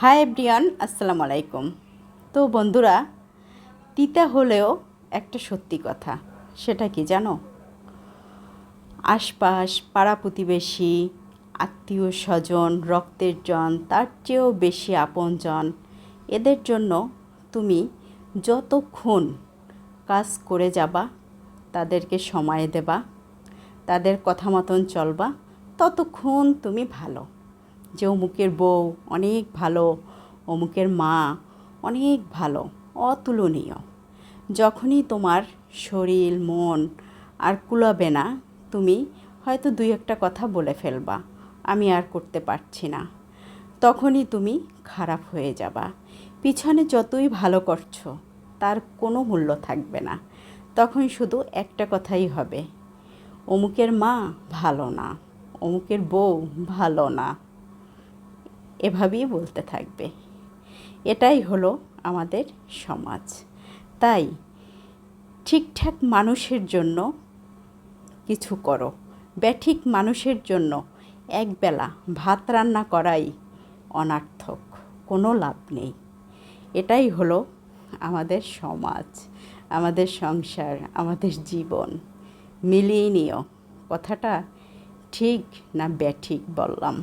Hi everyone, আসসালামু আলাইকুম। তো বন্ধুরা, তিতা হলেও একটা সত্যি কথা, সেটা কি জানো? আশপাশ পাড়া প্রতিবেশী, আত্মীয় স্বজন, রক্তের জন, তার চেয়েও বেশি আপনজন, এদের জন্য তুমি যতক্ষণ কাজ করে যাবা, তাদেরকে সময় দেবা, তাদের কথা মতন চলবা, ততক্ষণ তুমি ভালো। যে অমুকের বউ অনেক ভালো, অমুকের মা অনেক ভালো, অতুলনীয়। যখনই তোমার শরীর মন আর কুলাবে না, তুমি হয়তো দুই একটা কথা বলে ফেলবা, আমি আর করতে পারছি না। তখনই তুমি খারাপ হয়ে যাবা। পিছনে যতই ভালো করছো, তার কোনো মূল্য থাকবে না। তখন শুধু একটা কথাই হবে, অমুকের মা ভালো না, অমুকের বউ ভালো না, এভাবেই বলতে থাকবে। এটাই হলো আমাদের সমাজ। তাই ঠিকঠাক মানুষের জন্য কিছু করো, ব্যাঠিক মানুষের জন্য একবেলা ভাত রান্না করাই অনার্থক, কোনো লাভ নেই। এটাই হলো আমাদের সমাজ, আমাদের সংসার, আমাদের জীবন। মিলিয়ে নিও। কথাটা ঠিক না ব্যাঠিক বললাম?